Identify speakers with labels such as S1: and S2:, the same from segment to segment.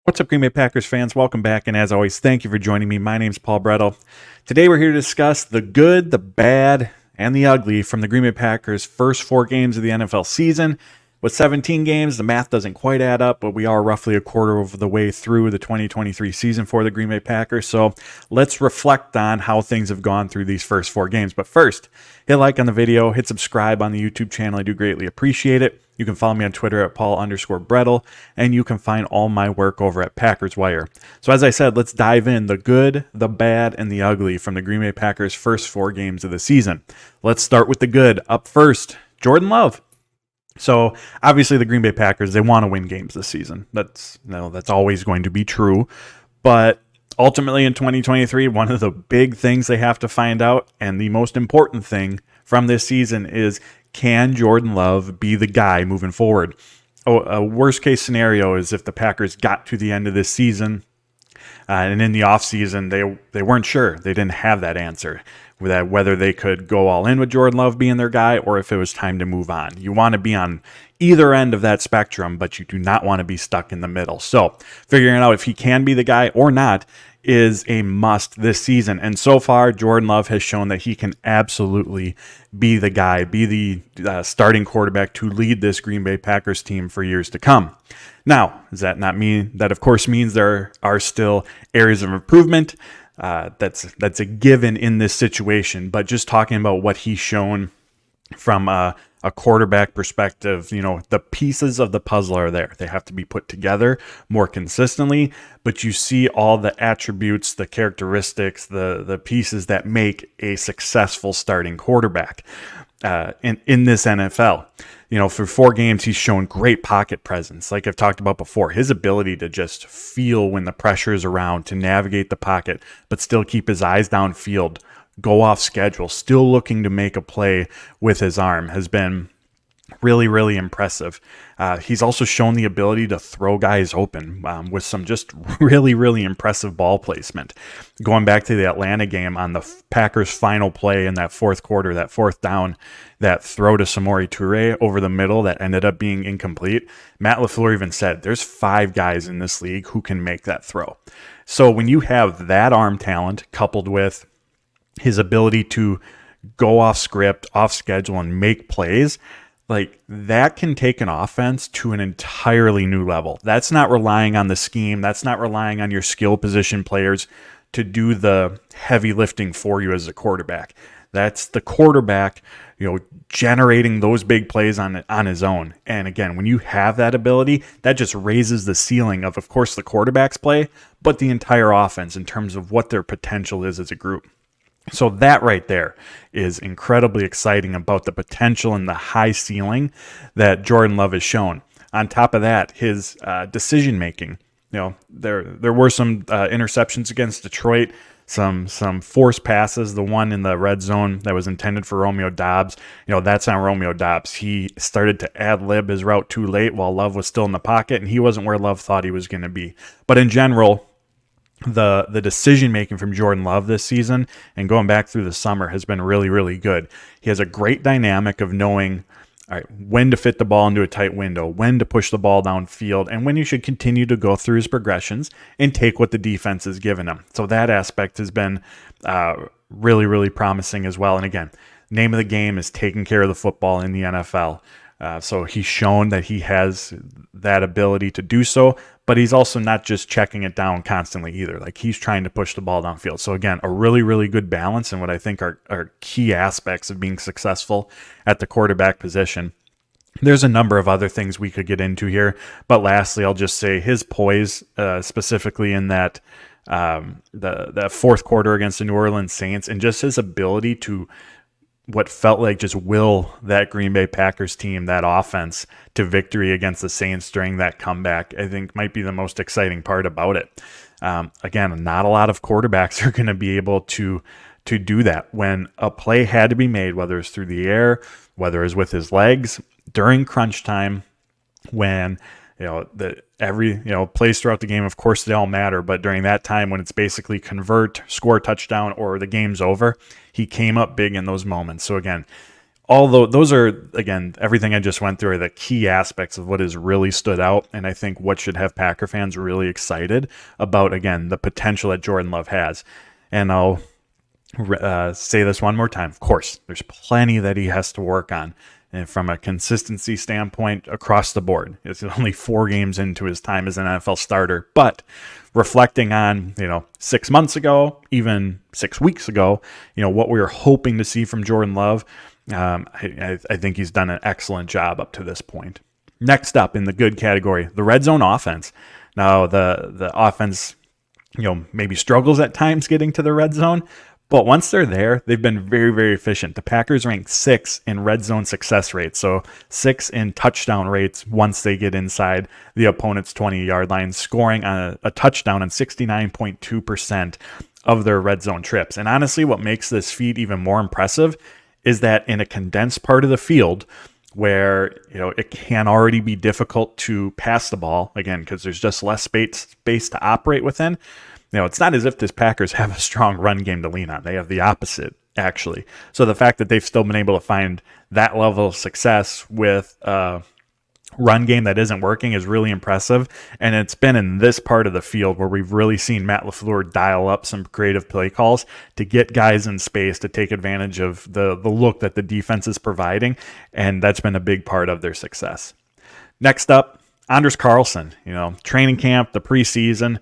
S1: What's up, Green Bay Packers fans? Welcome back, and as always, thank you for joining me. My name's Paul Brettel. Today we're here to discuss the good, the bad, and the ugly from the Green Bay Packers' first 4 games of the NFL season. With 17 games, the math doesn't quite add up, but we are roughly a quarter of the way through the 2023 season for the Green Bay Packers. So let's reflect on how things have gone through these first 4 games. But first, hit like on the video, hit subscribe on the YouTube channel. I do greatly appreciate it. You can follow me on Twitter at Paul_Brettel, and you can find all my work over at Packers Wire. So as I said, let's dive in the good, the bad, and the ugly from the Green Bay Packers' first 4 games of the season. Let's start with the good. Up first, Jordan Love. So obviously the Green Bay Packers, they want to win games this season. That's always going to be true. But ultimately in 2023, one of the big things they have to find out, and the most important thing from this season, is can Jordan Love be the guy moving forward? A worst case scenario is if the Packers got to the end of this season and in the offseason, they weren't sure. They didn't have that answer, that whether they could go all in with Jordan Love being their guy or if it was time to move on. You want to be on either end of that spectrum, but you do not want to be stuck in the middle. So figuring out if he can be the guy or not is a must this season. And so far, Jordan Love has shown that he can absolutely be the guy, be the starting quarterback to lead this Green Bay Packers team for years to come. Now, does that not mean that, of course, means there are still areas of improvement? That's a given in this situation. But just talking about what he's shown from a quarterback perspective, the pieces of the puzzle are there. They have to be put together more consistently, but you see all the attributes, the characteristics, the pieces that make a successful starting quarterback in this NFL. For 4 games, he's shown great pocket presence. Like I've talked about before, his ability to just feel when the pressure is around, to navigate the pocket, but still keep his eyes downfield, go off schedule, still looking to make a play with his arm has been really, really impressive. He's also shown the ability to throw guys open with some just really, really impressive ball placement. Going back to the Atlanta game on the Packers' final play in that fourth quarter, that fourth down, that throw to Samori Toure over the middle that ended up being incomplete. Matt LaFleur even said, there's 5 guys in this league who can make that throw. So when you have that arm talent coupled with his ability to go off script, off schedule, and make plays, like that can take an offense to an entirely new level. That's not relying on the scheme. That's not relying on your skill position players to do the heavy lifting for you as a quarterback. That's the quarterback, generating those big plays on his own. And again, when you have that ability, that just raises the ceiling of course, the quarterback's play, but the entire offense in terms of what their potential is as a group. So that right there is incredibly exciting about the potential and the high ceiling that Jordan Love has shown. On top of that, his decision making. There were some interceptions against Detroit, some forced passes. The one in the red zone that was intended for Romeo Doubs. That's on Romeo Doubs. He started to ad-lib his route too late while Love was still in the pocket, and he wasn't where Love thought he was going to be. But in general, the decision making from Jordan Love this season and going back through the summer has been really, really good. He has a great dynamic of knowing, all right, when to fit the ball into a tight window, when to push the ball downfield, and when you should continue to go through his progressions and take what the defense has given him. So that aspect has been really, really promising as well. And again, name of the game is taking care of the football in the NFL. So he's shown that he has that ability to do so, but he's also not just checking it down constantly either. Like he's trying to push the ball downfield. So again, a really, really good balance and what I think are key aspects of being successful at the quarterback position. There's a number of other things we could get into here, but lastly, I'll just say his poise, specifically in that the fourth quarter against the New Orleans Saints, and just his ability to what felt like just will that Green Bay Packers team, that offense, to victory against the Saints during that comeback, I think might be the most exciting part about it. Again, not a lot of quarterbacks are going to be able to do that. When a play had to be made, whether it's through the air, whether it's with his legs, during crunch time, when every plays throughout the game, of course they all matter, but during that time when it's basically convert, score a touchdown, or the game's over, he came up big in those moments. So again, although those are, again, everything I just went through are the key aspects of what has really stood out, and I think what should have Packer fans really excited about, again, the potential that Jordan Love has. And I'll say this one more time. Of course, there's plenty that he has to work on, and from a consistency standpoint across the board. It's only 4 games into his time as an NFL starter, but reflecting on, 6 months ago, even 6 weeks ago, what we were hoping to see from Jordan Love, I think he's done an excellent job up to this point. Next up in the good category, the red zone offense. Now, the offense, maybe struggles at times getting to the red zone, but once they're there, they've been very, very efficient. The Packers rank 6th in red zone success rates, so 6th in touchdown rates once they get inside the opponent's 20-yard line, scoring on a touchdown on 69.2% of their red zone trips. And honestly, what makes this feat even more impressive is that in a condensed part of the field where it can already be difficult to pass the ball, again, because there's just less space to operate within, it's not as if this Packers have a strong run game to lean on. They have the opposite, actually. So the fact that they've still been able to find that level of success with a run game that isn't working is really impressive. And it's been in this part of the field where we've really seen Matt LaFleur dial up some creative play calls to get guys in space to take advantage of the look that the defense is providing. And that's been a big part of their success. Next up, Anders Carlson, training camp, the preseason,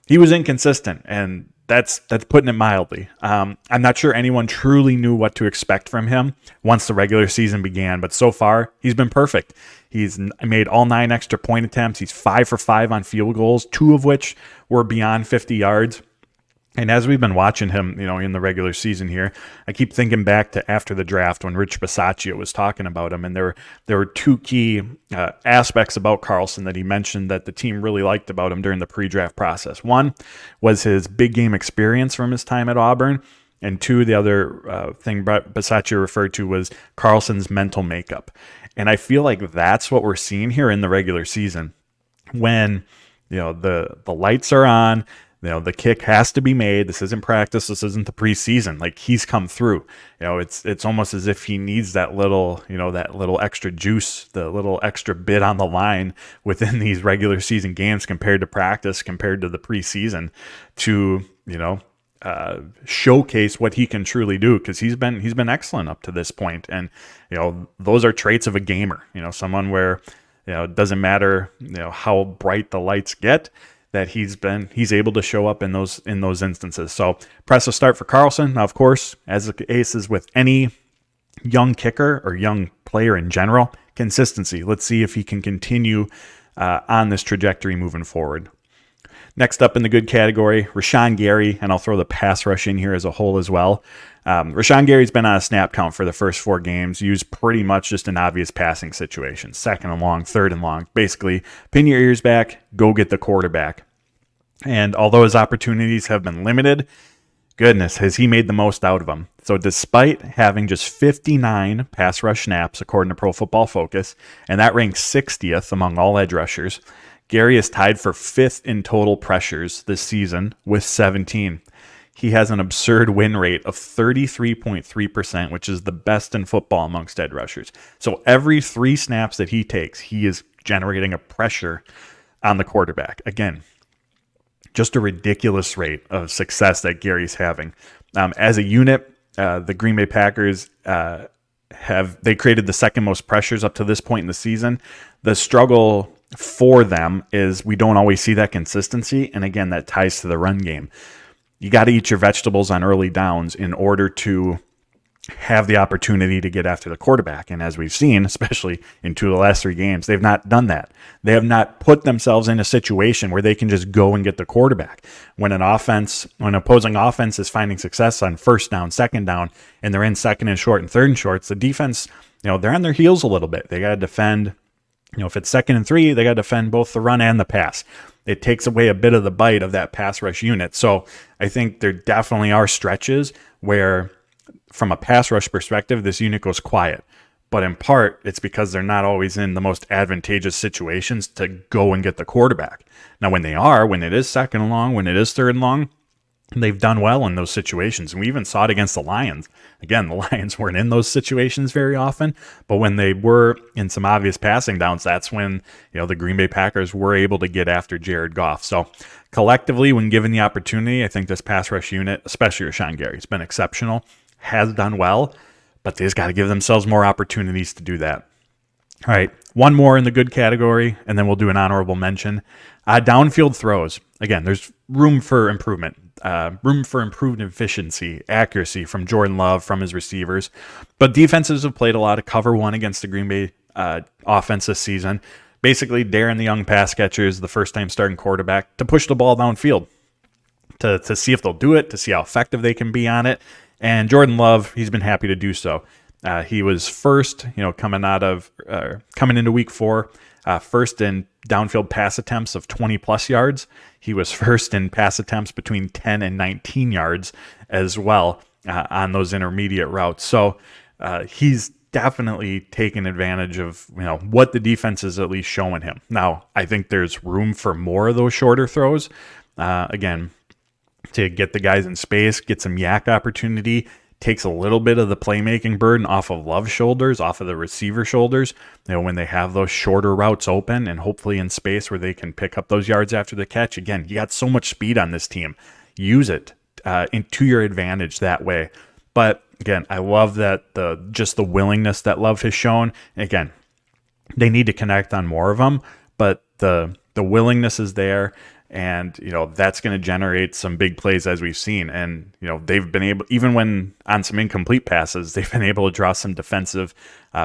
S1: he was inconsistent, and that's putting it mildly. I'm not sure anyone truly knew what to expect from him once the regular season began, but so far, he's been perfect. He's made all 9 extra point attempts. He's 5 for 5 on field goals, 2 of which were beyond 50 yards. And as we've been watching him, in the regular season here, I keep thinking back to after the draft when Rich Bisaccia was talking about him, and there were 2 key aspects about Carlson that he mentioned that the team really liked about him during the pre-draft process. One was his big game experience from his time at Auburn, and 2, the other thing Bisaccia referred to was Carlson's mental makeup. And I feel like that's what we're seeing here in the regular season when the lights are on. The kick has to be made. This isn't practice. This isn't the preseason. Like, he's come through. It's almost as if he needs that little extra juice, the little extra bit on the line within these regular season games compared to practice, compared to the preseason, to showcase what he can truly do, because he's been excellent up to this point. And those are traits of a gamer. Someone where it doesn't matter how bright the lights get, that he's able to show up in those instances. So impressive start for Carlson. Now, of course, as the case is with any young kicker or young player in general, consistency. Let's see if he can continue on this trajectory moving forward. Next up in the good category, Rashan Gary, and I'll throw the pass rush in here as a whole as well. Rashan Gary's been on a snap count for the first 4 games, used pretty much just in obvious passing situations, 2nd and long, 3rd and long. Basically, pin your ears back, go get the quarterback. And although his opportunities have been limited, goodness, has he made the most out of them. So despite having just 59 pass rush snaps, according to Pro Football Focus, and that ranks 60th among all edge rushers, Gary is tied for 5th in total pressures this season with 17. He has an absurd win rate of 33.3%, which is the best in football amongst edge rushers. So every 3 snaps that he takes, he is generating a pressure on the quarterback. Again, just a ridiculous rate of success that Gary's having. As a unit, the Green Bay Packers they created the 2nd most pressures up to this point in the season. The struggle for them is we don't always see that consistency, and again, that ties to the run game. You got to eat your vegetables on early downs in order to have the opportunity to get after the quarterback. And as we've seen, especially in 2 of the last 3 games, they've not done that. They have not put themselves in a situation where they can just go and get the quarterback. When an opposing offense is finding success on 1st down, 2nd down, and they're in 2nd and short and 3rd and shorts, the defense, they're on their heels a little bit. They got to defend. If it's 2nd and 3, they got to defend both the run and the pass. It takes away a bit of the bite of that pass rush unit. So I think there definitely are stretches where, from a pass rush perspective, this unit goes quiet. But in part, it's because they're not always in the most advantageous situations to go and get the quarterback. Now, when it is 2nd and long, when it is 3rd and long, they've done well in those situations. And we even saw it against the Lions. Again, the Lions weren't in those situations very often, but when they were in some obvious passing downs, that's when, the Green Bay Packers were able to get after Jared Goff. So collectively, when given the opportunity, I think this pass rush unit, especially Rashawn Gary, has been exceptional, has done well, but they just got to give themselves more opportunities to do that. All right, one more in the good category, and then we'll do an honorable mention. Downfield throws. Again, there's room for improvement. Room for improved efficiency, accuracy from Jordan Love, from his receivers. But defenses have played a lot of cover one against the Green Bay offense this season. Basically, daring the young pass catchers, the first-time starting quarterback, to push the ball downfield, to see if they'll do it, to see how effective they can be on it. And Jordan Love, he's been happy to do so. He was first, coming into week 4, first in downfield pass attempts of 20 plus yards. He was first in pass attempts between 10 and 19 yards as well on those intermediate routes. So he's definitely taken advantage of what the defense is at least showing him. Now, I think there's room for more of those shorter throws. Again, to get the guys in space, get some yak opportunity, takes a little bit of the playmaking burden off of Love's shoulders, off of the receiver shoulders, when they have those shorter routes open and hopefully in space where they can pick up those yards after the catch. Again, you got so much speed on this team. Use it to your advantage that way. But again, I love that the willingness that Love has shown. Again, they need to connect on more of them, but the willingness is there. And, that's going to generate some big plays as we've seen. And, they've been able, even when on some incomplete passes, they've been able to draw some defensive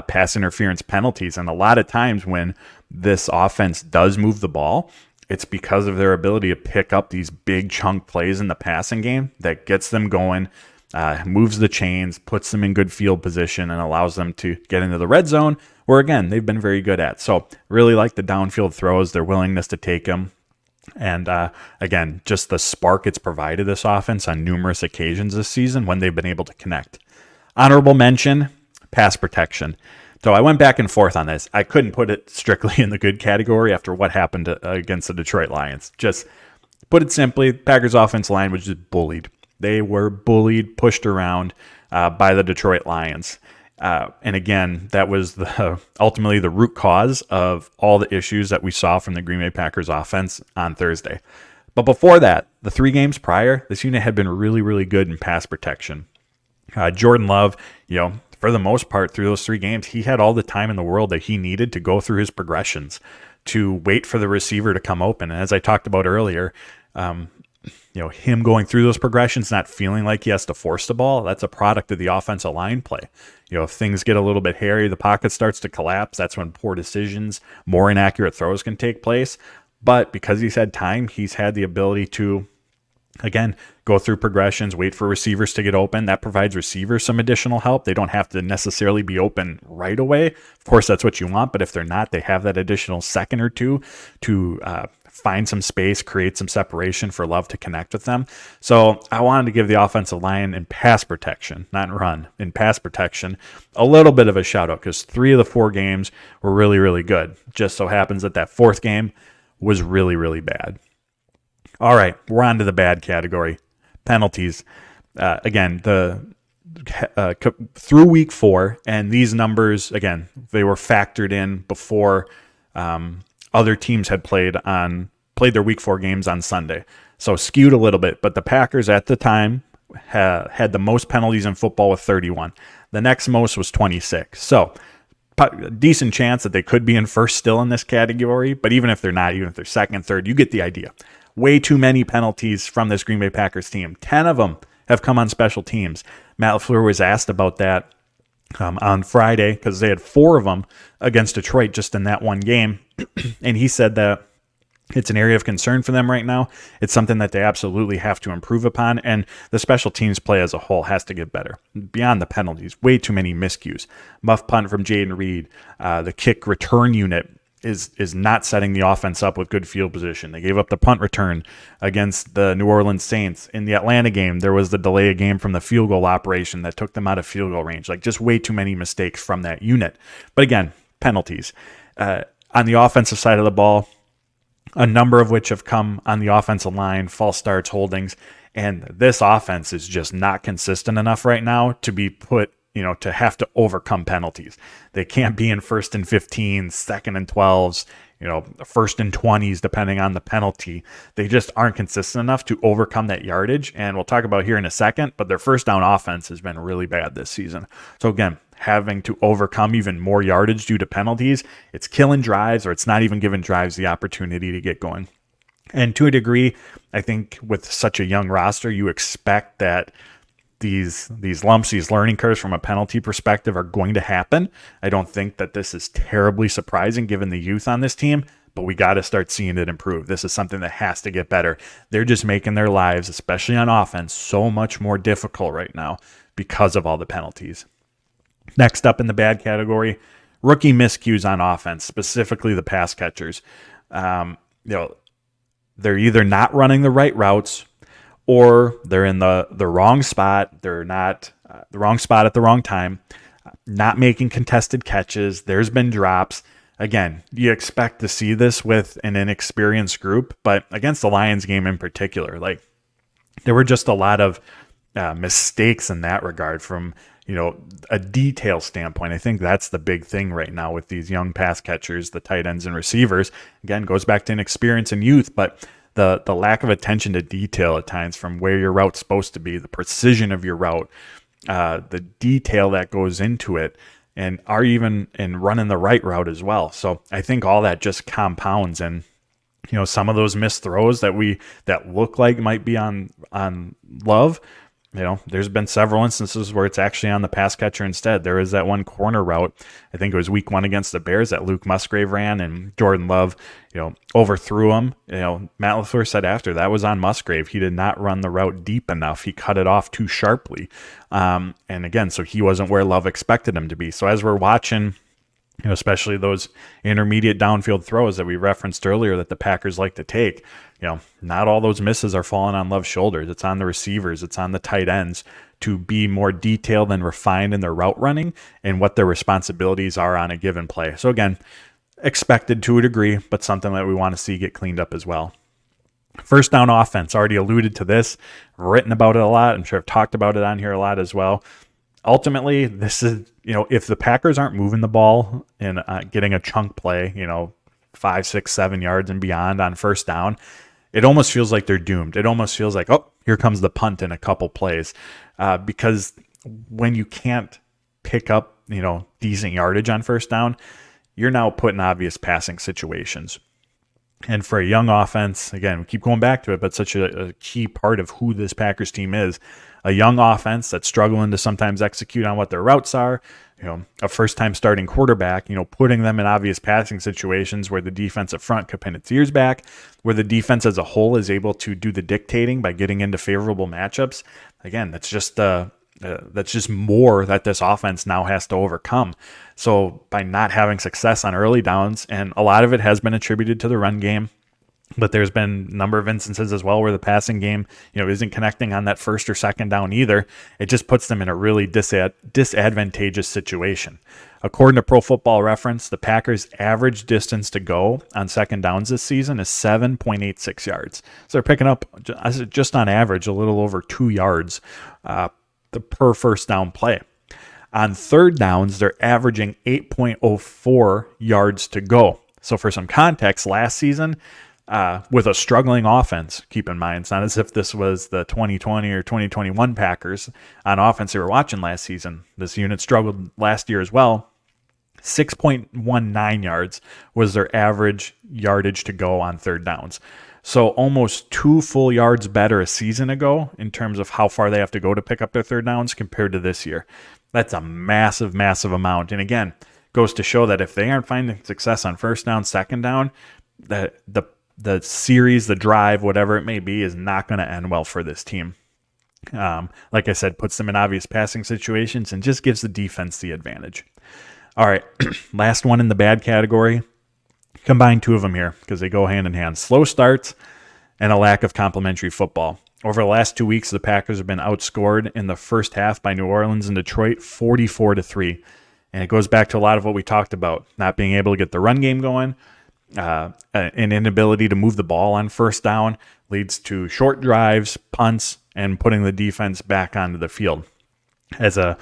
S1: pass interference penalties. And a lot of times when this offense does move the ball, it's because of their ability to pick up these big chunk plays in the passing game that gets them going, moves the chains, puts them in good field position, and allows them to get into the red zone, where, again, they've been very good at. So really like the downfield throws, their willingness to take them. And again, just the spark it's provided this offense on numerous occasions this season when they've been able to connect. Honorable mention, pass protection. So I went back and forth on this. I couldn't put it strictly in the good category after what happened against the Detroit Lions. Just put it simply, Packers offense line was just bullied. They were bullied, pushed around by the Detroit Lions. And again, that was ultimately the root cause of all the issues that we saw from the Green Bay Packers offense on Thursday. But before that, the 3 games prior, this unit had been really, really good in pass protection. Jordan Love, for the most part through those 3 games, he had all the time in the world that he needed to go through his progressions, to wait for the receiver to come open. And as I talked about earlier, him going through those progressions, not feeling like he has to force the ball, that's a product of the offensive line play. If things get a little bit hairy, the pocket starts to collapse, that's when poor decisions, more inaccurate throws can take place. But because he's had time, he's had the ability to, again, go through progressions, wait for receivers to get open. That provides receivers some additional help. They don't have to necessarily be open right away. Of course, that's what you want, but if they're not, they have that additional second or two to find some space, create some separation for Love to connect with them. So I wanted to give the offensive line in pass protection, not in run, in pass protection, a little bit of a shout out, because 3 of the 4 games were really, really good. Just so happens that 4th game was really, really bad. All right, we're on to the bad category, penalties. Again, through week 4, and these numbers, again, they were factored in before other teams had played their week 4 games on Sunday. So skewed a little bit, but the Packers at the time had the most penalties in football with 31. The next most was 26. So decent chance that they could be in first still in this category, but even if they're not, even if they're second, third, you get the idea. Way too many penalties from this Green Bay Packers team. 10 of them have come on special teams. Matt LaFleur was asked about that on Friday, because they had 4 of them against Detroit just in that one game. And he said that it's an area of concern for them right now. It's something that they absolutely have to improve upon. And the special teams play as a whole has to get better. Beyond the penalties, way too many miscues. Muff punt from Jaden Reed. The kick return unit is not setting the offense up with good field position. They gave up the punt return against the New Orleans Saints. In the Atlanta game, there was the delay of game from the field goal operation that took them out of field goal range. Like, just way too many mistakes from that unit. But again, penalties. On the offensive side of the ball, a number of which have come on the offensive line, false starts, holdings. And this offense is just not consistent enough right now to be put, to have to overcome penalties. They can't be in 1st and 15s, 2nd and 12s, 1st and 20s, depending on the penalty. They just aren't consistent enough to overcome that yardage. And we'll talk about here in a second, but their first down offense has been really bad this season. So again, having to overcome even more yardage due to penalties, it's killing drives, or it's not even giving drives the opportunity to get going. And to a degree, I think with such a young roster, you expect that these lumps, these learning curves from a penalty perspective are going to happen. I don't think that this is terribly surprising given the youth on this team, but we got to start seeing it improve. This is something that has to get better. They're just making their lives, especially on offense, so much more difficult right now because of all the penalties. Next up in the bad category, rookie miscues on offense, specifically the pass catchers. They're either not running the right routes, or they're in the wrong spot. They're not the wrong spot at the wrong time, not making contested catches. There's been drops. Again, you expect to see this with an inexperienced group, but against the Lions game in particular, there were just a lot of mistakes in that regard from, a detail standpoint. I think that's the big thing right now with these young pass catchers, the tight ends and receivers. Again, goes back to inexperience and youth, but the lack of attention to detail at times from where your route's supposed to be, the precision of your route, the detail that goes into it, and are even in running the right route as well. So I think all that just compounds, and some of those missed throws that look like might be on Love. There's been several instances where it's actually on the pass catcher instead. There was that one corner route, I think it was week 1 against the Bears, that Luke Musgrave ran, and Jordan Love, overthrew him. Matt LaFleur said after that was on Musgrave. He did not run the route deep enough. He cut it off too sharply. And again, so he wasn't where Love expected him to be. So as we're watching, especially those intermediate downfield throws that we referenced earlier that the Packers like to take, not all those misses are falling on Love's shoulders. It's on the receivers. It's on the tight ends to be more detailed and refined in their route running and what their responsibilities are on a given play. So again, expected to a degree, but something that we want to see get cleaned up as well. First down offense, already alluded to this, written about it a lot. I'm sure I've talked about it on here a lot as well. Ultimately, this is, if the Packers aren't moving the ball and getting a chunk play, 5, 6, 7 yards and beyond on first down, it almost feels like they're doomed. It almost feels like, oh, here comes the punt in a couple plays. Because when you can't pick up, decent yardage on first down, you're now put in obvious passing situations. And for a young offense, again, we keep going back to it, but such a key part of who this Packers team is, a young offense that's struggling to sometimes execute on what their routes are, a first-time starting quarterback, putting them in obvious passing situations where the defensive front could pin its ears back, where the defense as a whole is able to do the dictating by getting into favorable matchups. Again, that's just more that this offense now has to overcome. So by not having success on early downs, and a lot of it has been attributed to the run game, but there's been a number of instances as well where the passing game, isn't connecting on that first or second down either. It just puts them in a really disadvantageous situation. According to Pro Football Reference, the Packers' average distance to go on second downs this season is 7.86 yards. So they're picking up, just on average, a little over 2 yards per first down play. On third downs, they're averaging 8.04 yards to go. So for some context, last season, with a struggling offense, keep in mind, it's not as if this was the 2020 or 2021 Packers on offense they were watching last season. This unit struggled last year as well. 6.19 yards was their average yardage to go on third downs. So almost 2 full yards better a season ago in terms of how far they have to go to pick up their third downs compared to this year. That's a massive, massive amount. And again, goes to show that if they aren't finding success on first down, second down, that the series, the drive, whatever it may be, is not going to end well for this team. Like I said, puts them in obvious passing situations and just gives the defense the advantage. All right, last one in the bad category. Combine 2 of them here because they go hand in hand. Slow starts and a lack of complementary football. Over the last 2 weeks, the Packers have been outscored in the first half by New Orleans and Detroit 44-3. And it goes back to a lot of what we talked about, not being able to get the run game going, an inability to move the ball on first down leads to short drives, punts, and putting the defense back onto the field. As a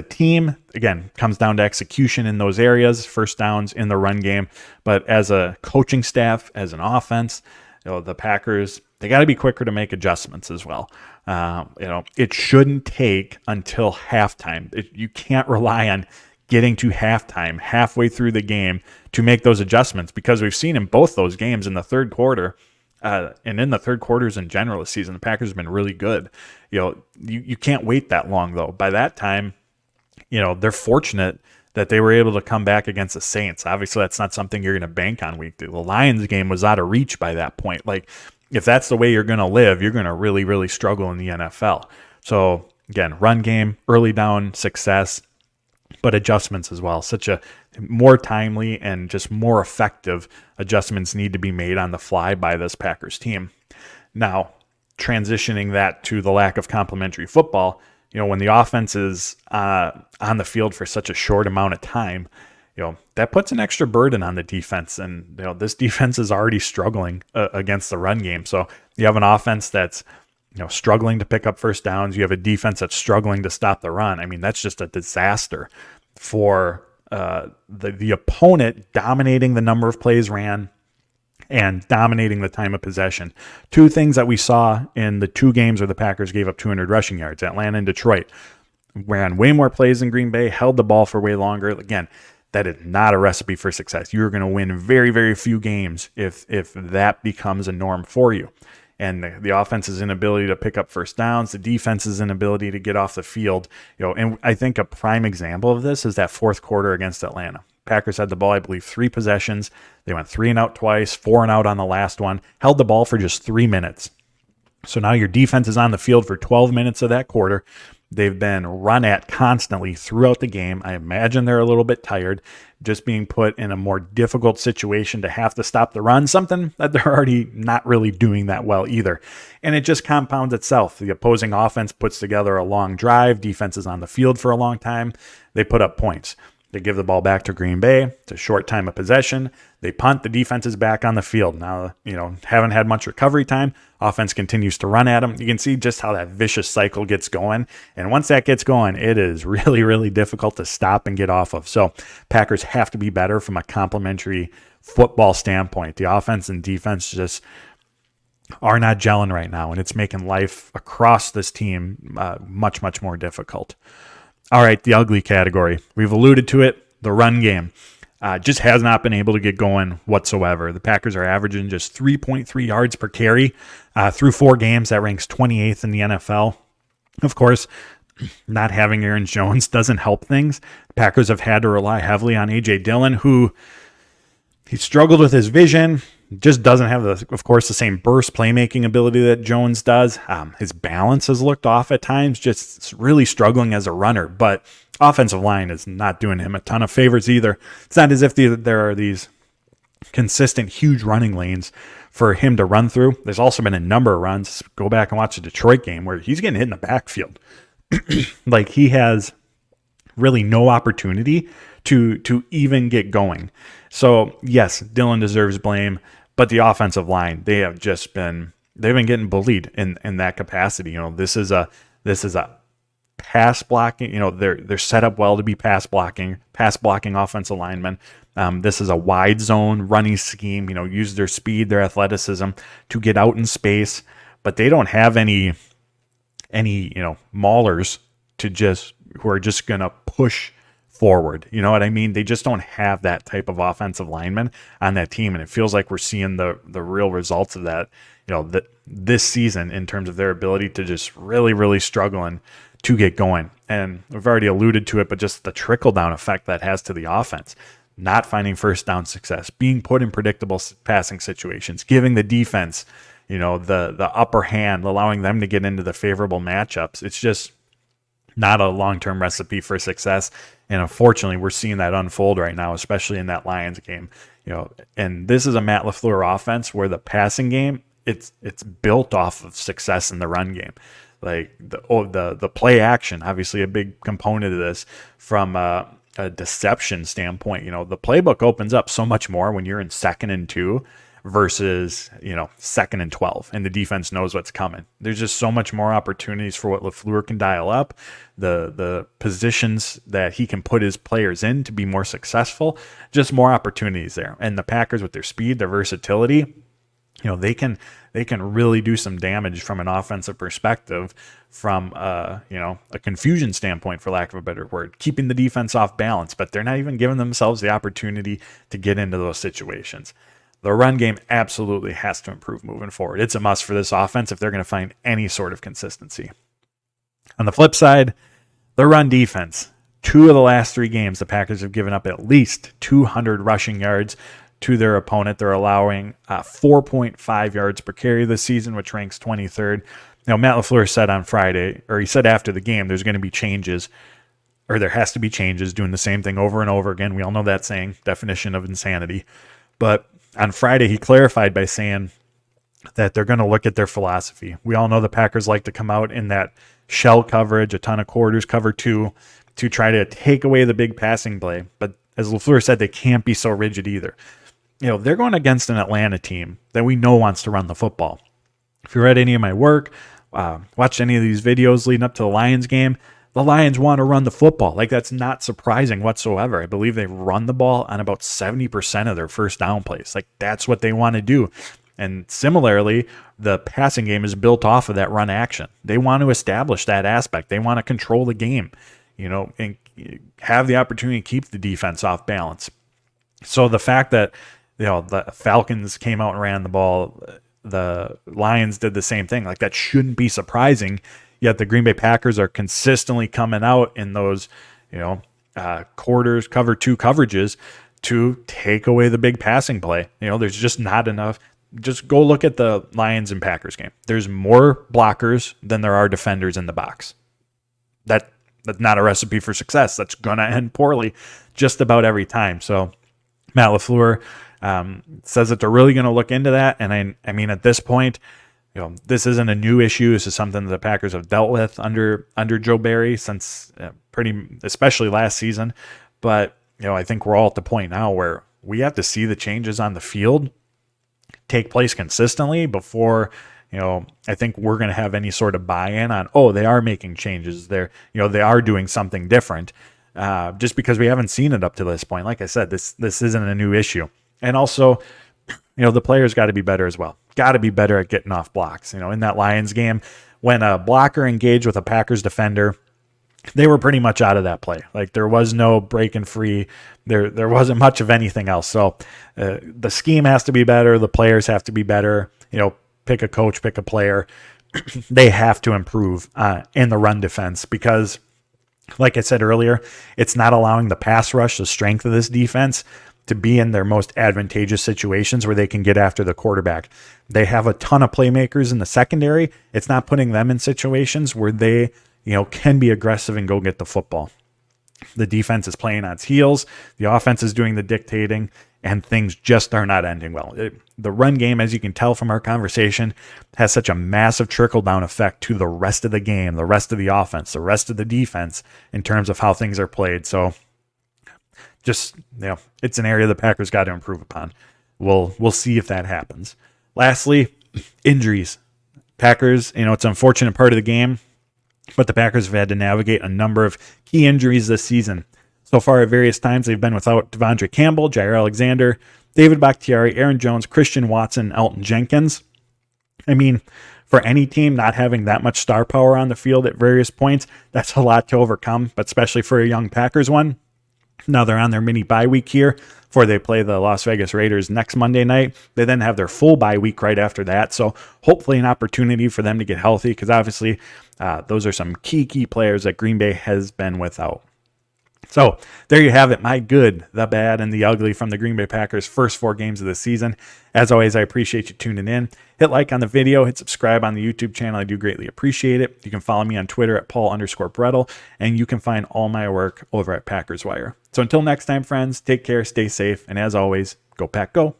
S1: team, again, comes down to execution in those areas, first downs in the run game. But as a coaching staff, as an offense, the Packers, they got to be quicker to make adjustments as well. It shouldn't take until halftime. You can't rely on getting to halftime, halfway through the game, to make those adjustments, because we've seen in both those games in the third quarter, and in the third quarters in general this season, the Packers have been really good. You can't wait that long, though. By that time, they're fortunate that they were able to come back against the Saints. Obviously, that's not something you're going to bank on weekly. The Lions game was out of reach by that point. Like, if that's the way you're going to live, you're going to really, really struggle in the NFL. So, again, run game, early down success, but adjustments as well. Such a more timely and just more effective adjustments need to be made on the fly by this Packers team. Now, transitioning that to the lack of complementary football, when the offense is on the field for such a short amount of time, that puts an extra burden on the defense. And, this defense is already struggling against the run game. So you have an offense that's, struggling to pick up first downs. You have a defense that's struggling to stop the run. I mean, that's just a disaster for the opponent, dominating the number of plays ran and dominating the time of possession. Two things that we saw in the two games where the Packers gave up 200 rushing yards, Atlanta and Detroit. Ran way more plays than Green Bay, held the ball for way longer. Again, that is not a recipe for success. You're going to win very, very few games if that becomes a norm for you. And the offense's inability to pick up first downs, the defense's inability to get off the field. And I think a prime example of this is that fourth quarter against Atlanta. Packers had the ball, I believe, 3 possessions. They went 3 and out twice, 4 and out on the last one, held the ball for just 3 minutes. So now your defense is on the field for 12 minutes of that quarter. They've been run at constantly throughout the game. I imagine they're a little bit tired, just being put in a more difficult situation to have to stop the run, something that they're already not really doing that well either. And it just compounds itself. The opposing offense puts together a long drive. Defense is on the field for a long time. They put up points. They give the ball back to Green Bay. It's a short time of possession. They punt. The defense is back on the field. Now, haven't had much recovery time. Offense continues to run at them. You can see just how that vicious cycle gets going. And once that gets going, it is really, really difficult to stop and get off of. So Packers have to be better from a complementary football standpoint. The offense and defense just are not gelling right now, and it's making life across this team much, much more difficult. All right, the ugly category. We've alluded to it. The run game just has not been able to get going whatsoever. The Packers are averaging just 3.3 yards per carry through 4 games. That ranks 28th in the NFL. Of course, not having Aaron Jones doesn't help things. Packers have had to rely heavily on A.J. Dillon, who he struggled with his vision. Just doesn't have, of course, the same burst playmaking ability that Jones does. His balance has looked off at times, just really struggling as a runner. But offensive line is not doing him a ton of favors either. It's not as if there are these consistent, huge running lanes for him to run through. There's also been a number of runs. Go back and watch the Detroit game where he's getting hit in the backfield. Like, he has really no opportunity to even get going. So, yes, Dillon deserves blame. But the offensive line, they've been getting bullied in that capacity. This is a pass blocking. They're set up well to be pass blocking offensive linemen. This is a wide zone running scheme. Use their speed, their athleticism to get out in space, but they don't have any maulers who are just gonna push forward. You know what I mean? They just don't have that type of offensive lineman on that team. And it feels like we're seeing the real results of that, this season, in terms of their ability to just really, really struggling to get going. And we've already alluded to it, but just the trickle down effect that has to the offense, not finding first down success, being put in predictable passing situations, giving the defense, the upper hand, allowing them to get into the favorable matchups. It's just not a long-term recipe for success. And unfortunately, we're seeing that unfold right now, especially in that Lions game. And this is a Matt LaFleur offense where the passing game, it's built off of success in the run game. Like the play action, obviously a big component of this from a deception standpoint, the playbook opens up so much more when you're in 2nd and 2 versus, 2nd and 12, and the defense knows what's coming. There's just so much more opportunities for what LaFleur can dial up, the positions that he can put his players in to be more successful, just more opportunities there. And the Packers, with their speed, their versatility, they can really do some damage from an offensive perspective, from a confusion standpoint, for lack of a better word, keeping the defense off balance, but they're not even giving themselves the opportunity to get into those situations. The run game absolutely has to improve moving forward. It's a must for this offense if they're going to find any sort of consistency. On the flip side, the run defense. 2 of the last 3 games, the Packers have given up at least 200 rushing yards to their opponent. They're allowing 4.5 yards per carry this season, which ranks 23rd. Matt LaFleur said on Friday, or he said after the game, there's going to be changes, or there has to be changes, doing the same thing over and over again. We all know that saying, definition of insanity. But on Friday, he clarified by saying that they're going to look at their philosophy. We all know the Packers like to come out in that shell coverage, a ton of quarters, cover 2, to try to take away the big passing play. But as LaFleur said, they can't be so rigid either. They're going against an Atlanta team that we know wants to run the football. If you read any of my work, watched any of these videos leading up to the Lions game, the Lions want to run the football. That's not surprising whatsoever. I believe they run the ball on about 70% of their first down plays. That's what they want to do. And similarly, the passing game is built off of that run action. They want to establish that aspect. They want to control the game, and have the opportunity to keep the defense off balance. So the fact that, the Falcons came out and ran the ball, the Lions did the same thing, that shouldn't be surprising. Yet the Green Bay Packers are consistently coming out in those, quarters, cover 2 coverages to take away the big passing play. There's just not enough. Just go look at the Lions and Packers game. There's more blockers than there are defenders in the box. That's not a recipe for success. That's going to end poorly just about every time. So Matt LaFleur says that they're really going to look into that. And I mean, at this point, this isn't a new issue. This is something that the Packers have dealt with under Joe Barry since especially last season. But, I think we're all at the point now where we have to see the changes on the field take place consistently before, I think we're going to have any sort of buy-in on, they are making changes. They are doing something different, just because we haven't seen it up to this point. Like I said, this isn't a new issue. And also, the players got to be better as well. Got to be better at getting off blocks. In that Lions game, when a blocker engaged with a Packers defender, they were pretty much out of that play. There was no breaking free. There wasn't much of anything else. So the scheme has to be better. The players have to be better. Pick a coach, pick a player. They have to improve in the run defense because, like I said earlier, it's not allowing the pass rush, the strength of this defense, to be in their most advantageous situations where they can get after the quarterback. They have a ton of playmakers in the secondary. It's not putting them in situations where they, can be aggressive and go get the football. The defense is playing on its heels. The offense is doing the dictating, and things just are not ending well. The run game, as you can tell from our conversation, has such a massive trickle-down effect to the rest of the game, the rest of the offense, the rest of the defense in terms of how things are played. So just, it's an area the Packers got to improve upon. We'll see if that happens. Lastly, injuries. Packers, it's an unfortunate part of the game, but the Packers have had to navigate a number of key injuries this season. So far, at various times, they've been without Devondre Campbell, Jair Alexander, David Bakhtiari, Aaron Jones, Christian Watson, Elton Jenkins. I mean, for any team not having that much star power on the field at various points, that's a lot to overcome, but especially for a young Packers one. Now they're on their mini bye week here before they play the Las Vegas Raiders next Monday night. They then have their full bye week right after that. So hopefully an opportunity for them to get healthy because obviously those are some key players that Green Bay has been without. So there you have it, my good, the bad, and the ugly from the Green Bay Packers' first 4 games of the season. As always, I appreciate you tuning in. Hit like on the video, hit subscribe on the YouTube channel. I do greatly appreciate it. You can follow me on Twitter at Paul_Brettel, and you can find all my work over at Packers Wire. So until next time, friends, take care, stay safe, and as always, go Pack Go.